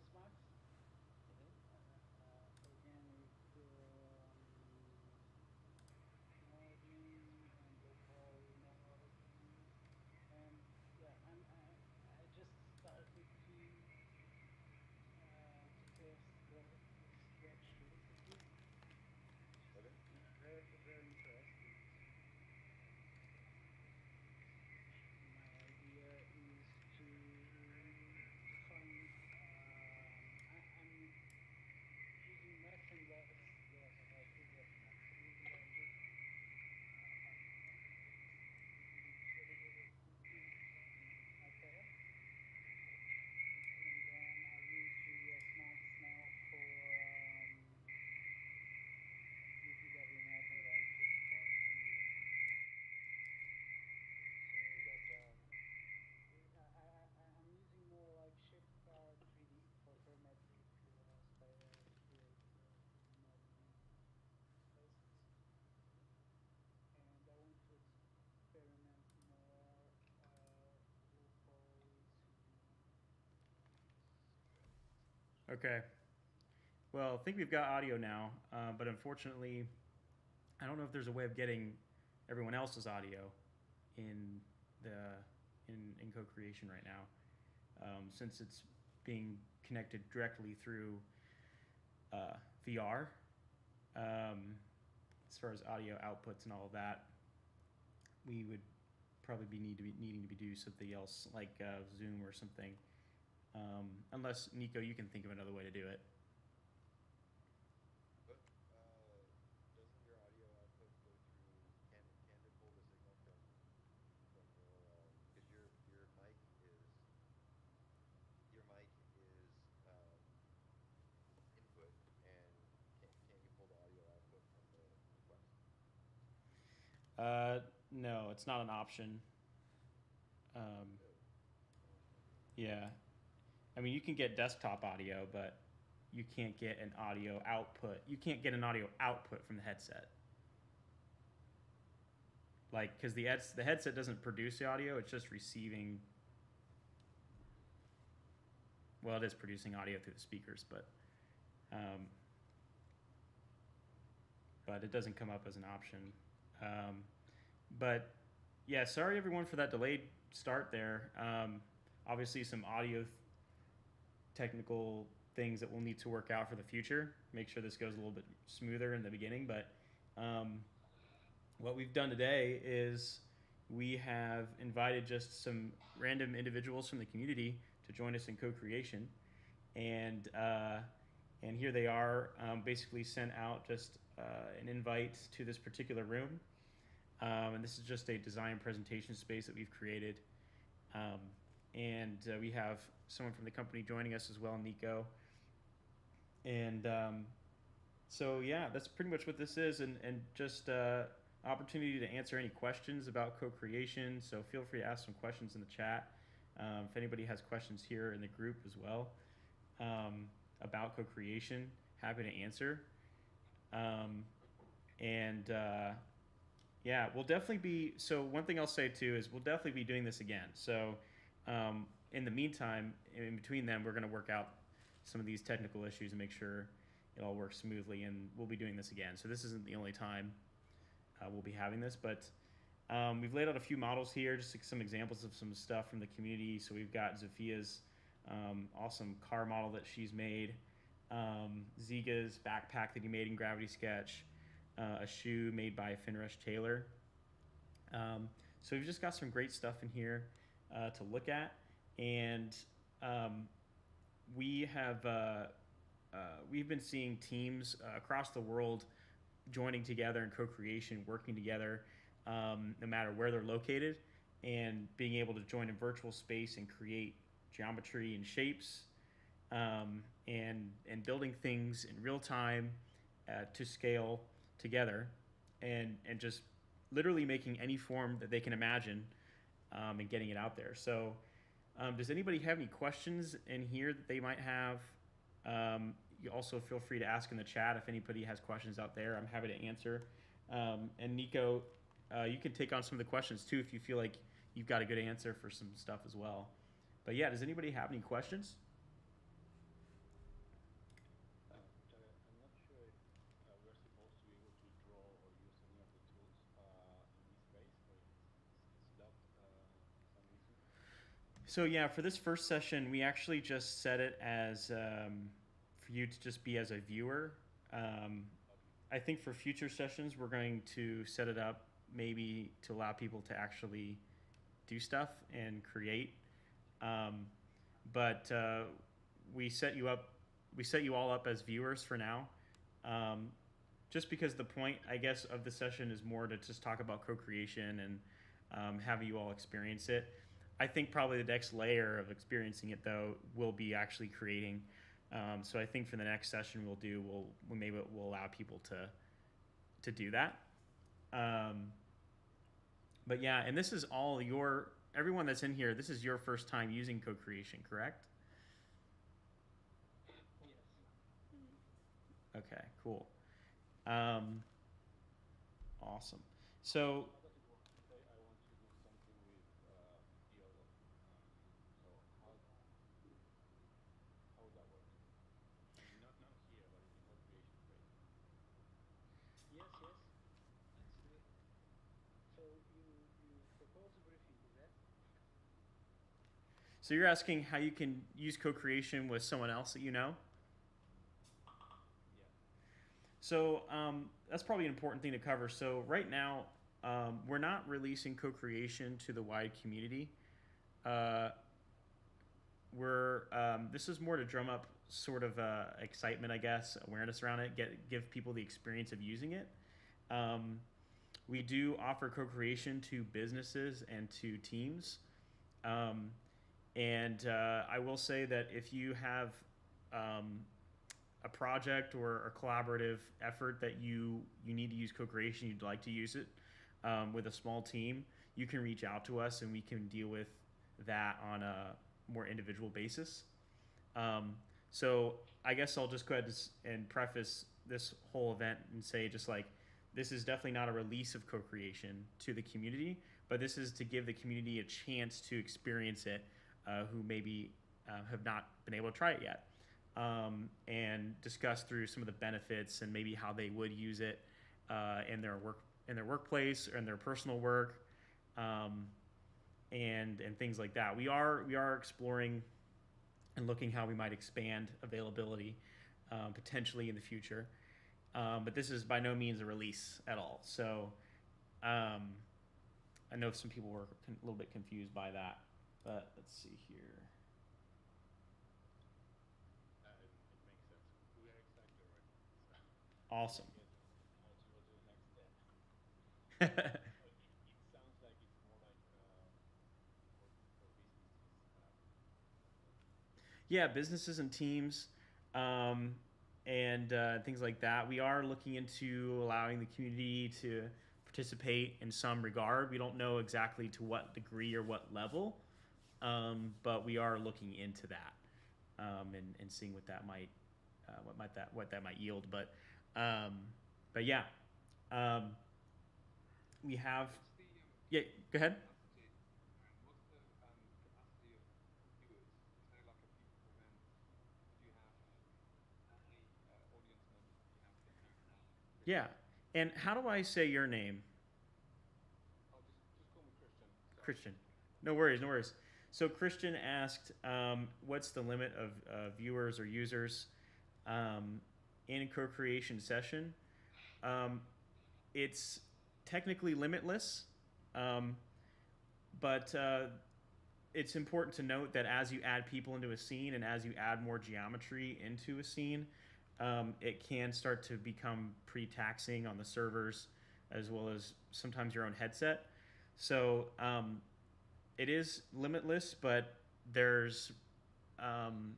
Max, Hmm. organic modeling and local modeling. And yeah, I just started to test the sketch recently, which Okay. is very, very interesting. My idea is to find, I'm using less and less the previous max. I'm using just iPad, and then I use 3ds Max now for UPW map and then flip parts How's that sound? I'm using more like Shapecar 3D for parametric create modeling spaces, and I want to experiment more locally Okay. Well, I think we've got audio now, but unfortunately, I don't know if there's a way of getting everyone else's audio in the in co-creation right now, since it's being connected directly through VR. Um, as far as audio outputs and all of that, we would probably be needing to be do something else like Zoom or something. Unless Nico, you can think of another way to do it. But doesn't your audio output go through? Can it pull the signal from your because your mic is input, and can't you pull the audio output from the Quest? No, it's not an option. Um, Really? Oh, okay. yeah, I mean you can get desktop audio, but you can't get an audio output. You can't get an audio output from the headset. Like, because the headset doesn't produce the audio; it's just receiving. Well, it is producing audio through the speakers, um, but it doesn't come up as an option. Um, but yeah, sorry everyone for that delayed start there. Obviously, some audio technical things that we'll need to work out for the future. Make sure this goes a little bit smoother in the beginning. But um, what we've done today is we have invited just some random individuals from the community to join us in co-creation, and here they are. Basically, sent out just an invite to this particular room, and this is just a design presentation space that we've created. Um, and we have someone from the company joining us as well, Nico. And so yeah, that's pretty much what this is, and just opportunity to answer any questions about co-creation. So feel free to ask some questions in the chat. If anybody has questions here in the group as well about co-creation, happy to answer. Um, and yeah, we'll definitely be. So one thing I'll say too is we'll definitely be doing this again. So in the meantime, in between them, we're going to work out some of these technical issues and make sure it all works smoothly. And we'll be doing this again. So this isn't the only time we'll be having this, but we've laid out a few models here, just like some examples of some stuff from the community. So we've got Zophia's awesome car model that she's made, Ziga's backpack that he made in Gravity Sketch, a shoe made by Finrush Taylor. So we've just got some great stuff in here to look at, and um, we have we've been seeing teams across the world joining together in co-creation, working together, no matter where they're located, and being able to join in virtual space and create geometry and shapes, and building things in real time to scale together, and just literally making any form that they can imagine, and getting it out there. So, does anybody have any questions in here that they might have? You also feel free to ask in the chat if anybody has questions out there. I'm happy to answer. And Nico, you can take on some of the questions too if you feel like you've got a good answer for some stuff as well. But yeah, does anybody have any questions? So yeah, for this first session, we actually just set it as for you to just be as a viewer. Um, Okay. I think for future sessions, we're going to set it up maybe to allow people to actually do stuff and create. Um, but we set you up, we set you all up as viewers for now. Um, just because the point, I guess, of the session is more to just talk about co-creation and have you all experience it. I think probably the next layer of experiencing it though will be actually creating. So I think for the next session we'll maybe we'll allow people to do that. Um, but yeah, and this is all your everyone that's in here. This is your first time using co-creation, correct? Yes. Okay, cool. Um, awesome. So How does it work? Let's say I want to do something with dialogue. So how would that work? I mean, not here, but in the co-creation phase. Yes, yes. Let's do it. So you propose a briefing, is that? So you're asking how you can use co-creation with someone else that you know? Yeah. So that's probably an important thing to cover. So right now, we're not releasing co-creation to the wide community. Uh, we're this is more to drum up sort of excitement, I guess, awareness around it, give people the experience of using it. Um, we do offer co-creation to businesses and to teams. Um, and I will say that if you have um, a project or a collaborative effort that you need to use co-creation, you'd like to use it with a small team, you can reach out to us and we can deal with that on a more individual basis. Um, so I guess I'll just go ahead and preface this whole event and say just like this is definitely not a release of co-creation to the community, but this is to give the community a chance to experience it who maybe have not been able to try it yet, and discuss through some of the benefits and maybe how they would use it in their workplace or in their personal work, um, and things like that. We are exploring and looking how we might expand availability potentially in the future. But this is by no means a release at all. So um, I know some people were a little bit confused by that. But let's see here. It makes sense. We are excited already. So we Awesome. can get to the next step. Yeah, So it sounds like it's more like for businesses as well. businesses and teams, um, and things like that. We are looking into allowing the community to participate in some regard. We don't know exactly to what degree or what level, but we are looking into that and seeing what that might what that might yield. Um, but yeah, um, we have What's the yeah. Go ahead. capacity, Aaron? What's the capacity of viewers? Is there like a peak of event? Do you have how many audience members do you have per Yeah, Christian? and how do I say your name? Oh, just call me Christian. Sorry. Christian. No worries, no worries. So Christian asked, what's the limit of viewers or users in a co-creation session? Um, it's technically limitless, um, but it's important to note that as you add people into a scene and as you add more geometry into a scene, it can start to become pretty taxing on the servers as well as sometimes your own headset. So it is limitless, but there's um,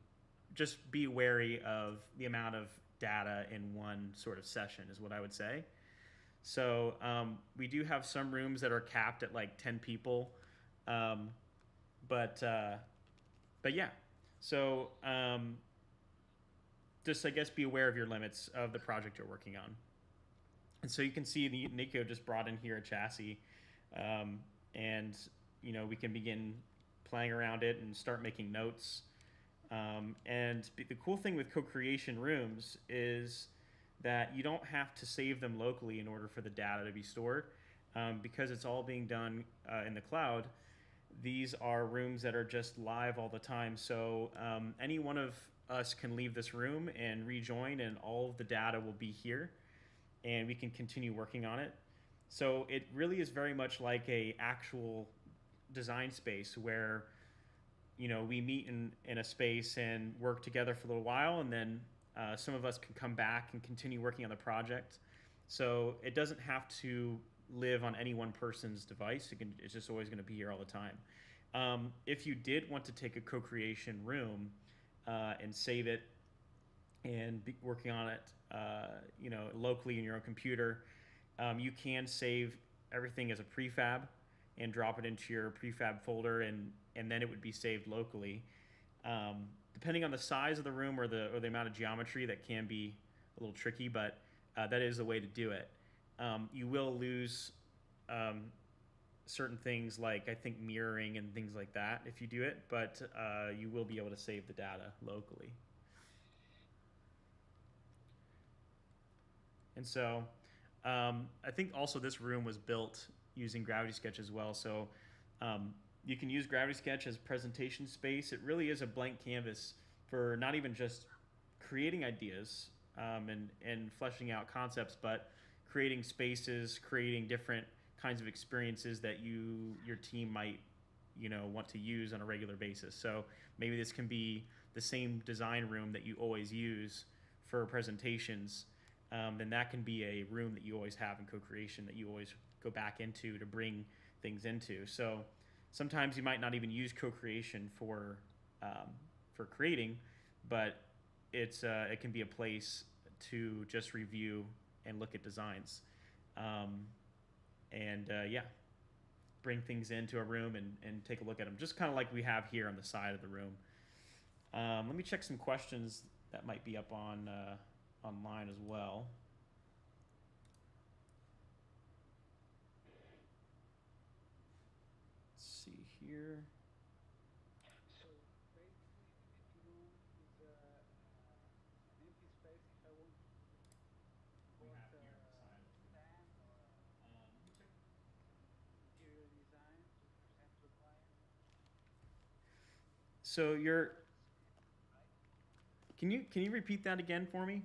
just be wary of the amount of data in one sort of session, is what I would say. So we do have some rooms that are capped at like 10 people, um, but but yeah. So just I guess be aware of your limits of the project you're working on. And so you can see Nico just brought in here a chassis, um, and we can begin playing around it and start making notes. And the cool thing with co-creation rooms is that you don't have to save them locally in order for the data to be stored, because it's all being done in the cloud. these are rooms that are just live all the time. So any one of us can leave this room and rejoin, and all of the data will be here, and we can continue working on it. So it really is very much like a actual design space where we meet in a space and work together for a little while, and then some of us can come back and continue working on the project. So it doesn't have to live on any one person's device. It's just always going to be here all the time. If you did want to take a co-creation room and save it and be working on it, locally in your own computer, you can save everything as a prefab and drop it into your prefab folder, and then it would be saved locally. Depending on the size of the room or the amount of geometry, that can be a little tricky, but that is the way to do it. You will lose certain things like, I think, mirroring and things like that if you do it, but you will be able to save the data locally. And so I think also this room was built using Gravity Sketch as well. So you can use Gravity Sketch as presentation space. It really is a blank canvas for not even just creating ideas and fleshing out concepts, but creating spaces, creating different kinds of experiences that your team might want to use on a regular basis. So maybe this can be the same design room that you always use for presentations. Then that can be a room that you always have in co-creation that you always go back into to bring things into. So sometimes you might not even use co-creation for creating, but it can be a place to just review and look at designs, bring things into a room and take a look at them, just kind of like we have here on the side of the room. Let me check some questions that might be up on online as well. Let's see here. So basically, the empty room is an empty space. If I want to put a stand or interior design to present to a client, So right? can you repeat that again for me?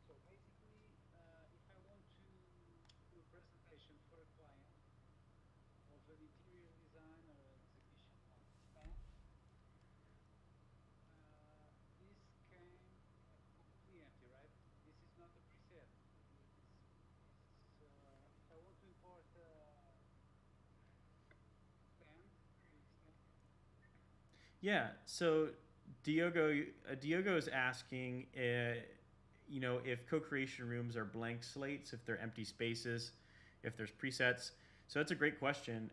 So basically, if I want to do a presentation for a client of an interior design or an exhibition of a stand, this came completely empty, right? This is not a preset. If I want to import a stand, big stand, Yeah. So Diogo is asking, if co-creation rooms are blank slates, if they're empty spaces, if there's presets. So that's a great question.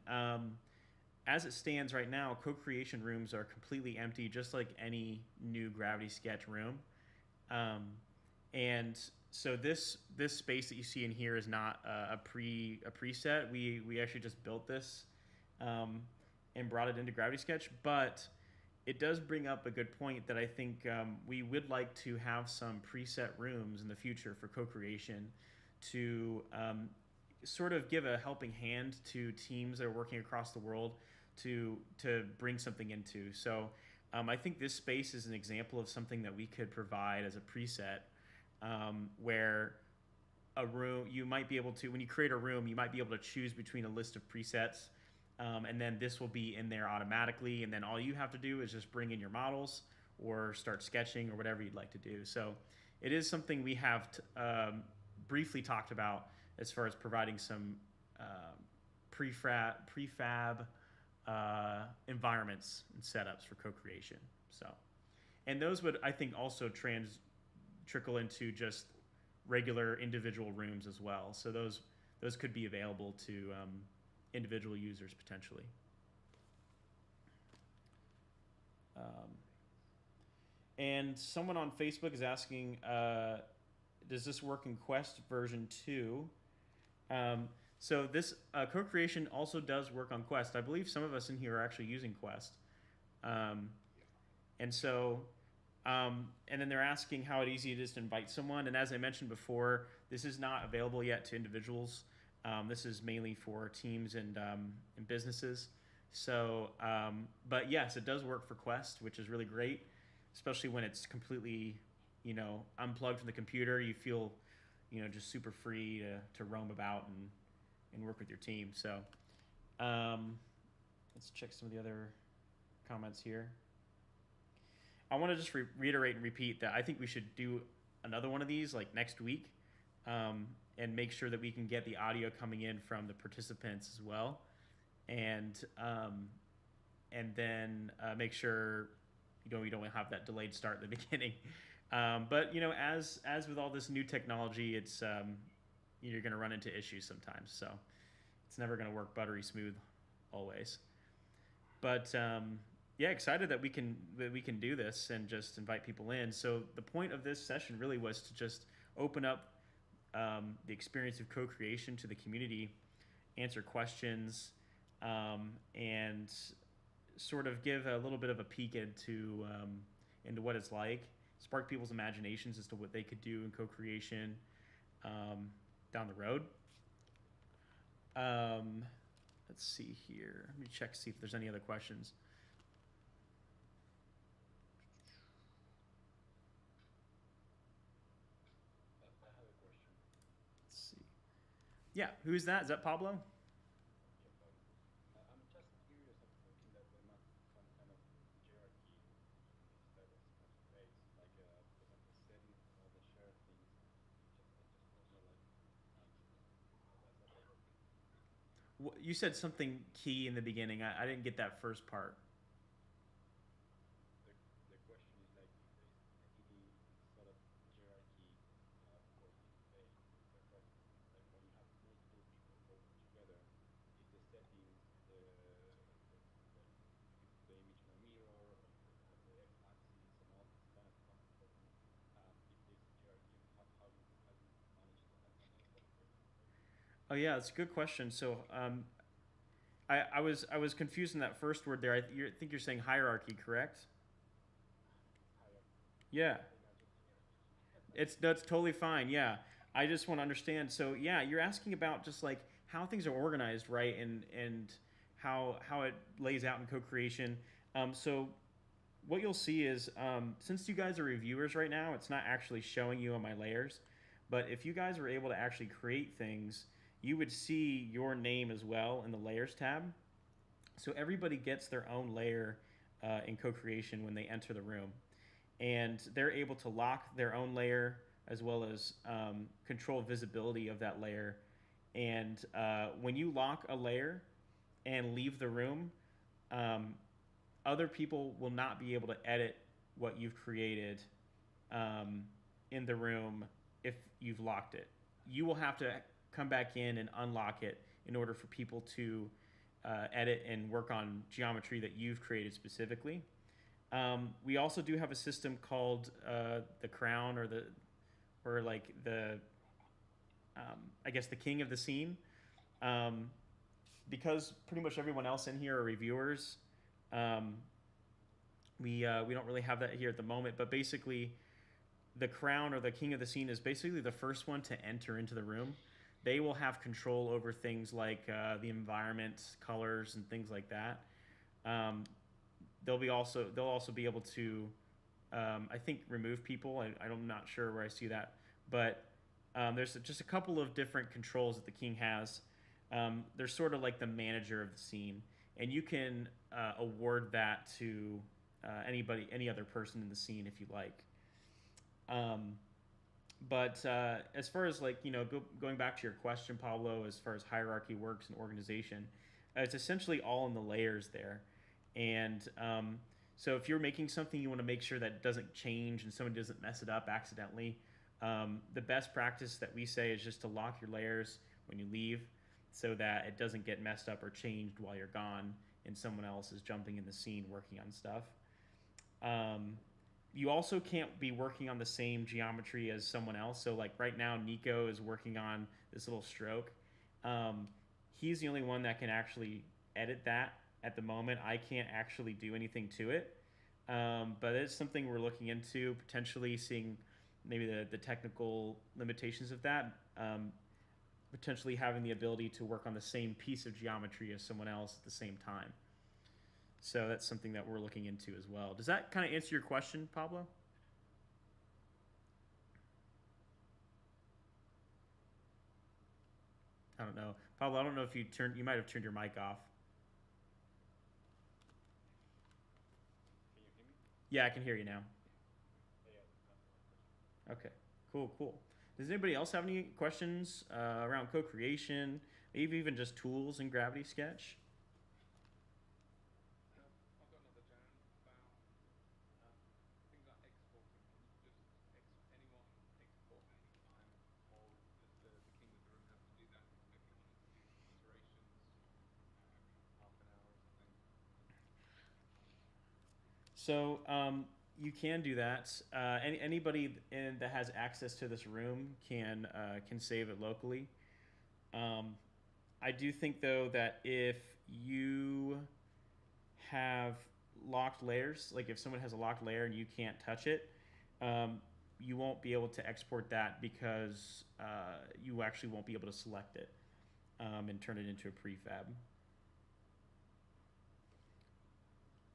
As it stands right now, co-creation rooms are completely empty, just like any new Gravity Sketch room. And so this space that you see in here is not a preset. We actually just built this and brought it into Gravity Sketch, but it does bring up a good point that I think we would like to have some preset rooms in the future for co-creation to sort of give a helping hand to teams that are working across the world to bring something into. So I think this space is an example of something that we could provide as a preset, where a room, you might be able to, when you create a room, you might be able to choose between a list of presets, and then this will be in there automatically, and then all you have to do is just bring in your models or start sketching or whatever you'd like to do. So it is something we have briefly talked about as far as providing some prefab environments and setups for co-creation. So, and those would, I think, also trickle into just regular individual rooms as well. So those could be available to individual users potentially. And someone on Facebook is asking, does this work in Quest version 2? So this co-creation also does work on Quest. I believe some of us in here are actually using Quest. And so, and then they're asking how easy it is to invite someone. And as I mentioned before, this is not available yet to individuals. This is mainly for teams and businesses. So, but yes, it does work for Quest, which is really great, especially when it's completely, unplugged from the computer. You feel, just super free to roam about and work with your team. So, um, let's check some of the other comments here. I want to just reiterate and repeat that I think we should do another one of these like next week, and make sure that we can get the audio coming in from the participants as well, and then make sure we don't have that delayed start at the beginning. But as with all this new technology, it's you're going to run into issues sometimes, so it's never going to work buttery smooth always. But yeah, excited that we can do this and just invite people in. So the point of this session really was to just open up the experience of co-creation to the community, answer questions, and sort of give a little bit of a peek into what it's like, spark people's imaginations as to what they could do in co-creation down the road. Let's see here. Let me check see if there's any other questions. I have a question. Let's see. Yeah, who's that? Is that Pablo? Yeah, Pablo. I'm just curious. I'm thinking that there must be some kind of hierarchy in this type of space, like because of the settings and all the share things. I just wonder, like, how does that work? You said something key in the beginning. I didn't get that first part. The the question is like if there is any sort of hierarchy for this space. So for instance, like when you have multiple people working together, if the settings, the like if you put the image in a mirror or if you have the x-axis and all this kind of stuff important, if there's a hierarchy and how you manage that work. Oh yeah, it's a good question. So I was confused in that first word there. I think you're saying hierarchy, correct? Hierarchy. Yeah, I imagine hierarchy. that's totally fine. Yeah, I just want to understand. So yeah, you're asking about just like how things are organized, right? And how it lays out in co-creation. So what you'll see is since you guys are reviewers right now, it's not actually showing you on my layers. But if you guys were able to actually create things, you would see your name as well in the layers tab. So everybody gets their own layer in co-creation when they enter the room, and they're able to lock their own layer as well as control visibility of that layer. And when you lock a layer and leave the room, um, other people will not be able to edit what you've created um, in the room if you've locked it. You will have to come back in and unlock it in order for people to edit and work on geometry that you've created specifically. We also do have a system called the crown, or like I guess the king of the scene. Um, because pretty much everyone else in here are reviewers. Um, we don't really have that here at the moment, but basically, the crown or the king of the scene is basically the first one to enter into the room. They will have control over things like the environment, colors, and things like that. Um, they'll also be able to, I think, remove people. I'm not sure where I see that, but there's just a couple of different controls that the king has. They're sort of like the manager of the scene, and you can award that to any other person in the scene if you like. Um, but as far as like going back to your question, Pablo, as far as hierarchy works and organization, it's essentially all in the layers there. And so if you're making something, you want to make sure that it doesn't change and someone doesn't mess it up accidentally. The best practice that we say is just to lock your layers when you leave, so that it doesn't get messed up or changed while you're gone and someone else is jumping in the scene working on stuff. Um, you also can't be working on the same geometry as someone else. So like right now, Nico is working on this little stroke. Um, he's the only one that can actually edit that at the moment. I can't actually do anything to it. But it's something we're looking into, potentially seeing maybe the technical limitations of that. Potentially having the ability to work on the same piece of geometry as someone else at the same time. So that's something that we're looking into as well. Does that kind of answer your question, Pablo? I don't know, Pablo. I don't know if you turned. You might have turned your mic off. Can you hear me? Yeah, I can hear you now. Yeah, yeah, that's my question. Okay, cool, cool. Does anybody else have any questions around co-creation, maybe even just tools in Gravity Sketch? I've got another, Jaren, about um, things like exporting. Can you just anyone export at any time, or does the king of the room have to do that if you wanted to do iterations every half an hour or something? So you can do that. Anybody that has access to this room can save it locally. Um, I do think though that if you have locked layers, like if someone has a locked layer and you can't touch it, um, you won't be able to export that because you actually won't be able to select it and turn it into a prefab.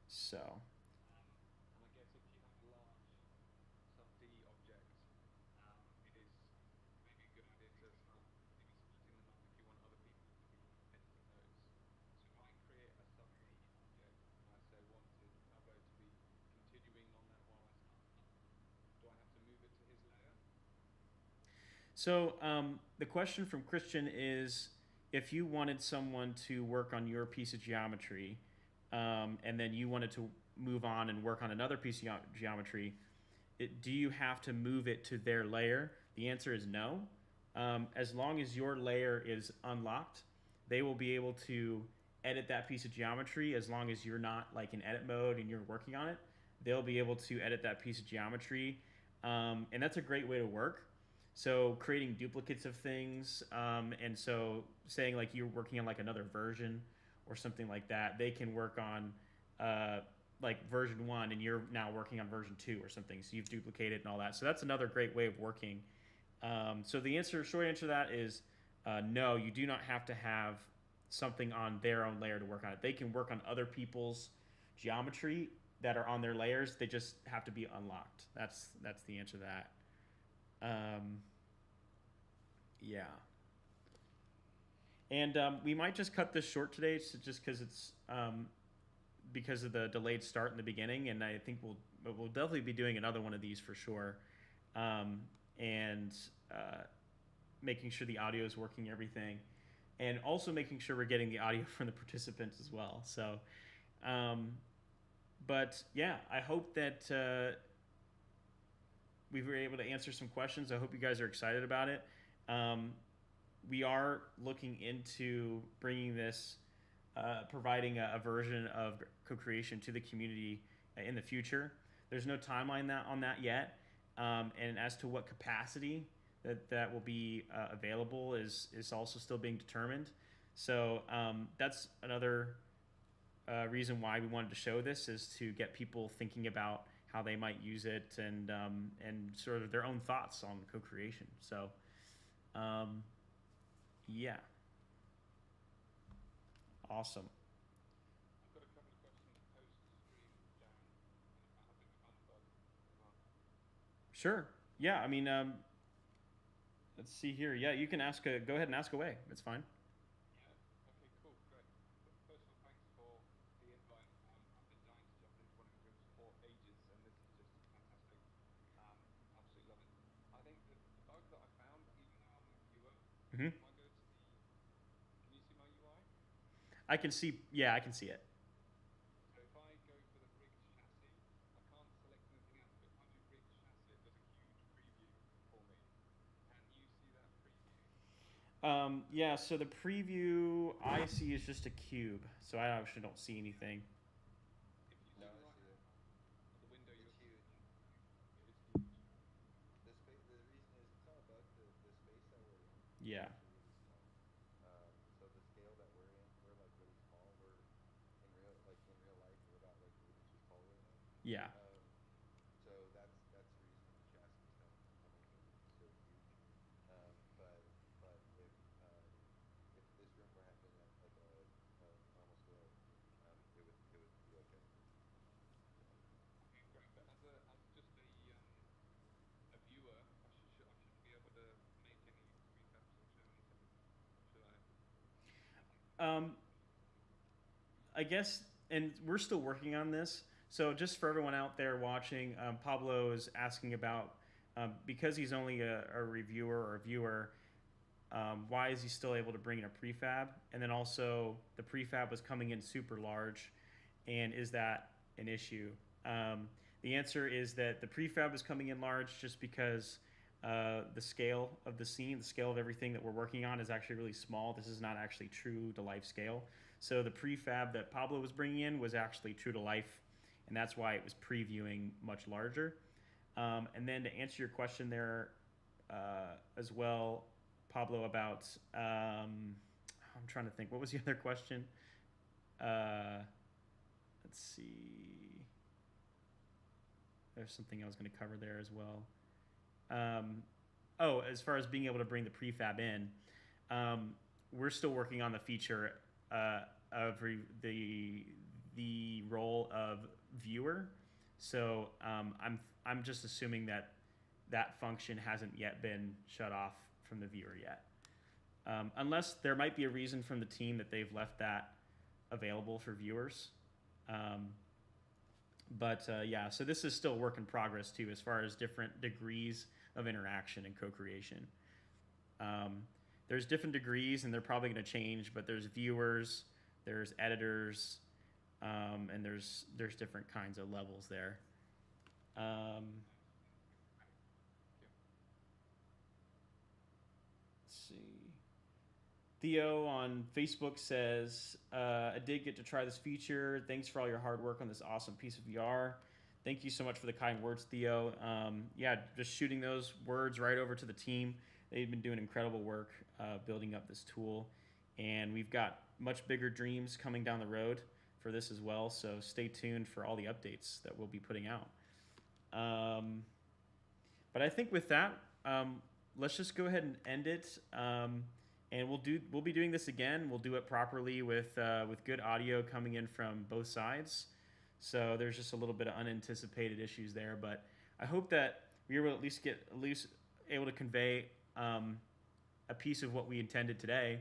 So And I guess if you have a large sub D object, it is maybe a good idea to start maybe splitting them up if you want other people to be editing those. So if I create a sub D object and I say wanted Pablo to be continuing on that while I start another one, do I have to move it to his layer? the question from Christian is if you wanted someone to work on your piece of geometry, and then you wanted to move on and work on another piece of geometry, do you have to move it to their layer? The answer is no. As long as your layer is unlocked, they will be able to edit that piece of geometry as long as you're not like in edit mode and you're working on it. They'll be able to edit that piece of geometry. And that's a great way to work. So creating duplicates of things, and so saying like you're working on like another version or something like that, they can work on like version one and you're now working on version two or something. So you've duplicated and all that. So that's another great way of working. So the short answer to that is no. You do not have to have something on their own layer to work on it. They can work on other people's geometry that are on their layers. They just have to be unlocked. That's the answer to that. Um, yeah. And we might just cut this short today, so just because it's because of the delayed start in the beginning, and I think we'll definitely be doing another one of these for sure, and uh, making sure the audio is working, everything, and also making sure we're getting the audio from the participants as well. So, um, but yeah, I hope that we were able to answer some questions. I hope you guys are excited about it. Um, we are looking into bringing this, providing a version of co-creation to the community in the future. There's no timeline on that yet, and as to what capacity that will be available is also still being determined. So that's another reason why we wanted to show this is to get people thinking about how they might use it and sort of their own thoughts on co-creation. So um, yeah, awesome. I've got a couple of questions post stream, Jaren, and I think we found a bug as well. Sure. Yeah. I mean, let's see here. Yeah, you can ask. Go ahead and ask away. It's fine. Yeah. Okay. Cool. Great. First of all, thanks for the invite. I've been dying to jump into one of your rooms for ages, and this is just fantastic. Absolutely love it. I think the bug that I found, even though I'm a viewer, Hmm. if I go to the, can you see my UI? I can see. Yeah, I can see it. So if I go for the rigged chassis, I can't select anything else. But if I do rigged chassis, it does a huge preview for me. Can you see that preview? Yeah. So the preview I see is just a cube, so I actually don't see anything. If you No, zoom I right see it. of the window, It's you'll see huge. it is huge. The space. The reason is it's not a bug. The space that we're in is Yeah. actually really small. So the scale that we're in, we're like really small. We're in real life, we're about like 8 inches tall right now. Yeah. Um, so that's the reason the chassis is coming in so huge. But if this room were happening at like a normal scale, it would be Um, I guess, and we're still working on this. So just for everyone out there watching, Pablo is asking about because he's only a reviewer or a viewer. Why is he still able to bring in a prefab? And then also the prefab was coming in super large, and is that an issue? The answer is that the prefab is coming in large just because the scale of the scene, the scale of everything that we're working on is actually really small. This is not actually true to life scale. So the prefab that Pablo was bringing in was actually true to life, and that's why it was previewing much larger. And then to answer your question there as well, Pablo, about I'm trying to think. What was the other question? Uh, let's see. There's something I was going to cover there as well. Um, oh, as far as being able to bring the prefab in, um, we're still working on the feature uh, of the role of viewer. So I'm just assuming that that function hasn't yet been shut off from the viewer yet, unless there might be a reason from the team that they've left that available for viewers. Um, but yeah, so this is still work in progress too, as far as different degrees of interaction and co-creation. Um, there's different degrees, and they're probably going to change. But there's viewers, there's editors, and there's different kinds of levels there. Um, let's see. Theo on Facebook says, I did get to try this feature. Thanks for all your hard work on this awesome piece of VR. Thank you so much for the kind words, Theo. Yeah, just shooting those words right over to the team. They've been doing incredible work building up this tool. And we've got much bigger dreams coming down the road for this as well. So stay tuned for all the updates that we'll be putting out. But I think with that, let's just go ahead and end it. And we'll be doing this again. We'll do it properly with good audio coming in from both sides. So there's just a little bit of unanticipated issues there, but I hope that we were at least able to convey a piece of what we intended today.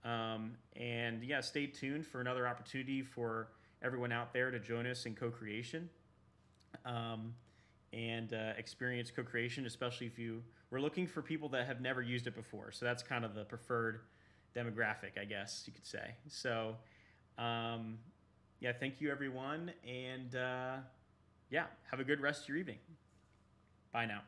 And yeah, stay tuned for another opportunity for everyone out there to join us in co-creation. And experience co-creation, especially if we're looking for people that have never used it before. So that's kind of the preferred demographic, I guess you could say. So yeah, thank you everyone, and yeah, have a good rest of your evening. Bye now.